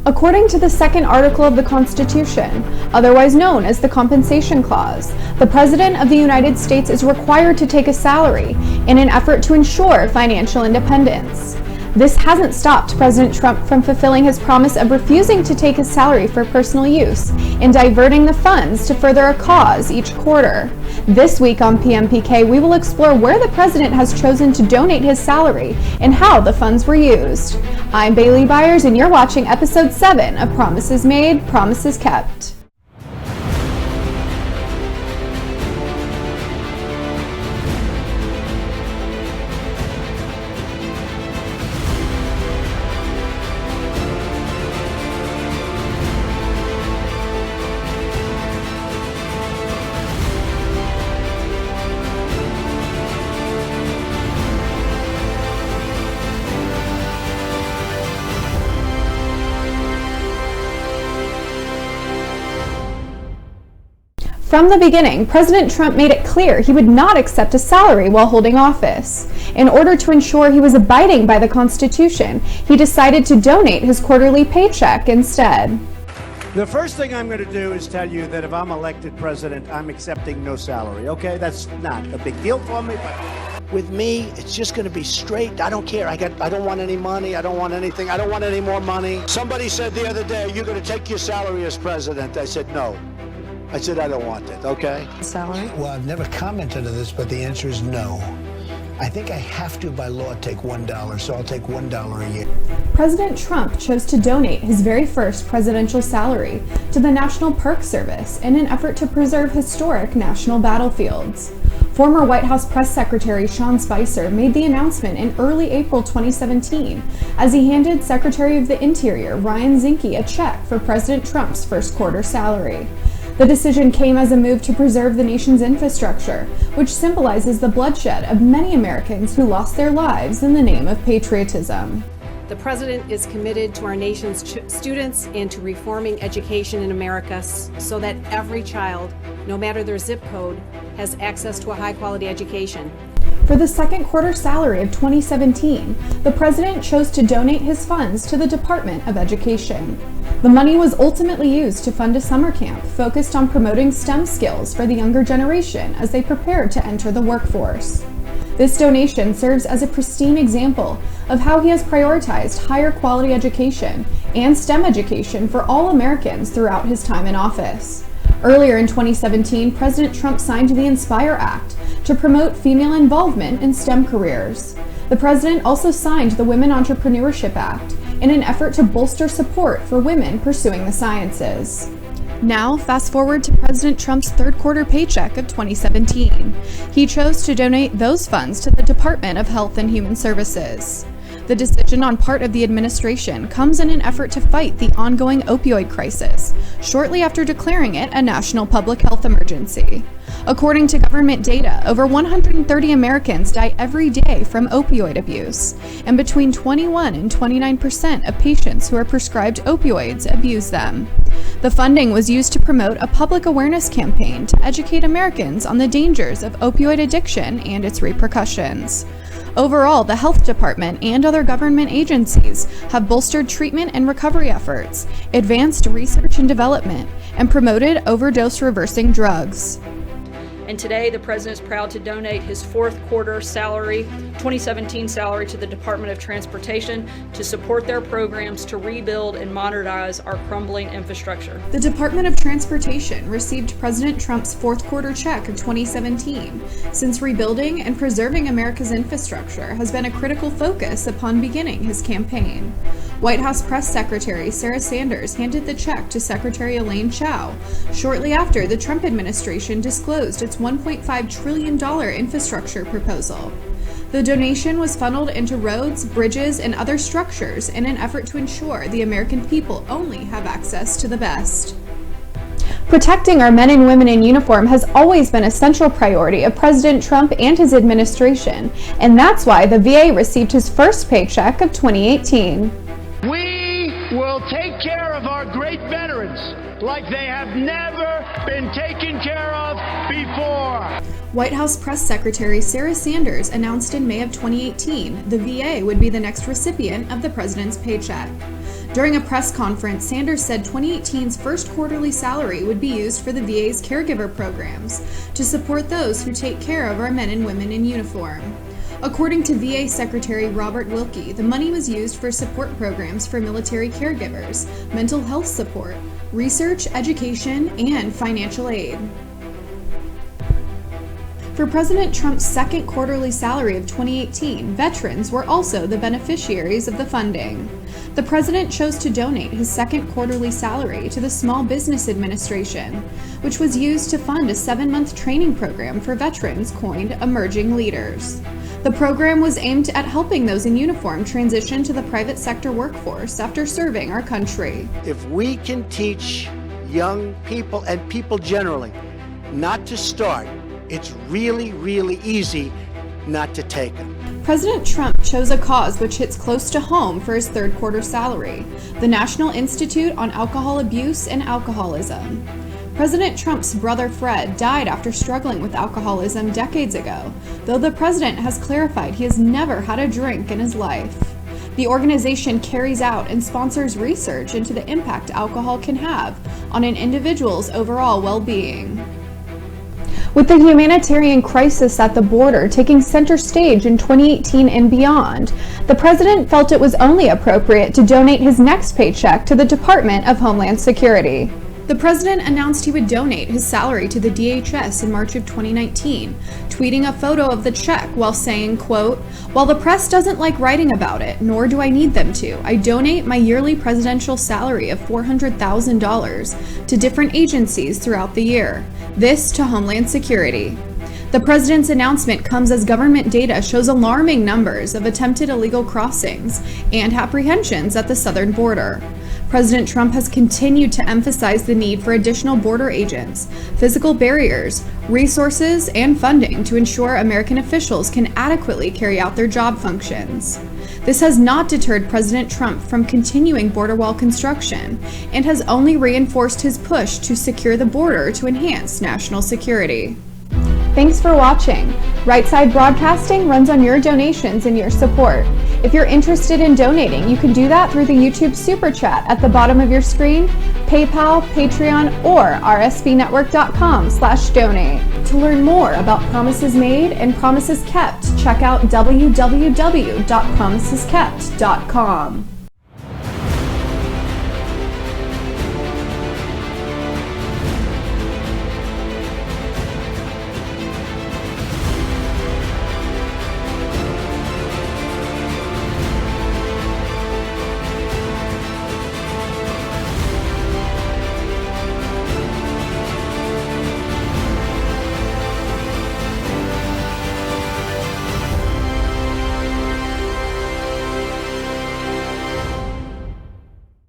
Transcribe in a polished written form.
According to the second article of the Constitution, otherwise known as the Compensation Clause, the President of the United States is required to take a salary in an effort to ensure financial independence. This hasn't stopped President Trump from fulfilling his promise of refusing to take his salary for personal use and diverting the funds to further a cause each quarter. This week on PMPK, we will explore where the president has chosen to donate his salary and how the funds were used. I'm Bailey Byers, and you're watching Episode 7 of Promises Made, Promises Kept. From the beginning, President Trump made it clear he would not accept a salary while holding office. In order to ensure he was abiding by the Constitution, he decided to donate his quarterly paycheck instead. The first thing I'm going to do is tell you that if I'm elected president, I'm accepting no salary, okay? That's not a big deal for me, but with me, it's just going to be straight. I don't care. I don't want any money. I don't want anything. I don't want any more money. Somebody said the other day, you're going to take your salary as president. I said, no. I said, I don't want it, okay? Salary? Well, I've never commented on this, but the answer is no. I think I have to, by law, take $1, so I'll take $1 a year. President Trump chose to donate his very first presidential salary to the National Park Service in an effort to preserve historic national battlefields. Former White House Press Secretary Sean Spicer made the announcement in early April 2017 as he handed Secretary of the Interior Ryan Zinke a check for President Trump's first quarter salary. The decision came as a move to preserve the nation's infrastructure, which symbolizes the bloodshed of many Americans who lost their lives in the name of patriotism. The President is committed to our nation's students and to reforming education in America so that every child, no matter their zip code, has access to a high-quality education. For the second quarter salary of 2017, the President chose to donate his funds to the Department of Education. The money was ultimately used to fund a summer camp focused on promoting STEM skills for the younger generation as they prepared to enter the workforce. This donation serves as a pristine example of how he has prioritized higher quality education and STEM education for all Americans throughout his time in office. Earlier in 2017, President Trump signed the Inspire Act to promote female involvement in STEM careers. The president also signed the Women Entrepreneurship Act in an effort to bolster support for women pursuing the sciences. Now, fast forward to President Trump's third quarter paycheck of 2017. He chose to donate those funds to the Department of Health and Human Services. The decision on part of the administration comes in an effort to fight the ongoing opioid crisis, shortly after declaring it a national public health emergency. According to government data, over 130 Americans die every day from opioid abuse, and between 21 and 29% of patients who are prescribed opioids abuse them. The funding was used to promote a public awareness campaign to educate Americans on the dangers of opioid addiction and its repercussions. Overall, the health department and other government agencies have bolstered treatment and recovery efforts, advanced research and development, and promoted overdose-reversing drugs. And today, the President is proud to donate his fourth quarter salary, 2017 salary, to the Department of Transportation to support their programs to rebuild and modernize our crumbling infrastructure. The Department of Transportation received President Trump's fourth quarter check of 2017, since rebuilding and preserving America's infrastructure has been a critical focus upon beginning his campaign. White House Press Secretary Sarah Sanders handed the check to Secretary Elaine Chao shortly after the Trump administration disclosed its $1.5 trillion infrastructure proposal. The donation was funneled into roads, bridges, and other structures in an effort to ensure the American people only have access to the best. Protecting our men and women in uniform has always been a central priority of President Trump and his administration, and that's why the VA received his first paycheck of 2018. We will take care of our great veterans like they have never been taken care of before. White House Press Secretary Sarah Sanders announced in May of 2018 the VA would be the next recipient of the president's paycheck. During a press conference, Sanders said 2018's first quarterly salary would be used for the VA's caregiver programs to support those who take care of our men and women in uniform. According to VA Secretary Robert Wilkie, the money was used for support programs for military caregivers, mental health support, research, education, and financial aid. For President Trump's second quarterly salary of 2018, veterans were also the beneficiaries of the funding. The president chose to donate his second quarterly salary to the Small Business Administration, which was used to fund a 7-month training program for veterans coined Emerging Leaders. The program was aimed at helping those in uniform transition to the private sector workforce after serving our country. If we can teach young people and people generally not to start, it's really, really easy not to take them. President Trump chose a cause which hits close to home for his third quarter salary, the National Institute on Alcohol Abuse and Alcoholism. President Trump's brother Fred died after struggling with alcoholism decades ago, though the president has clarified he has never had a drink in his life. The organization carries out and sponsors research into the impact alcohol can have on an individual's overall well-being. With the humanitarian crisis at the border taking center stage in 2018 and beyond, the president felt it was only appropriate to donate his next paycheck to the Department of Homeland Security. The president announced he would donate his salary to the DHS in March of 2019, tweeting a photo of the check while saying, quote, "While the press doesn't like writing about it, nor do I need them to, I donate my yearly presidential salary of $400,000 to different agencies throughout the year. This to Homeland Security." The president's announcement comes as government data shows alarming numbers of attempted illegal crossings and apprehensions at the southern border. President Trump has continued to emphasize the need for additional border agents, physical barriers, resources, and funding to ensure American officials can adequately carry out their job functions. This has not deterred President Trump from continuing border wall construction and has only reinforced his push to secure the border to enhance national security. Thanks for watching. Right Side Broadcasting runs on your donations and your support. If you're interested in donating, you can do that through the YouTube Super Chat at the bottom of your screen, PayPal, Patreon, or rsbnetwork.com/donate. To learn more about Promises Made and Promises Kept, check out www.promiseskept.com.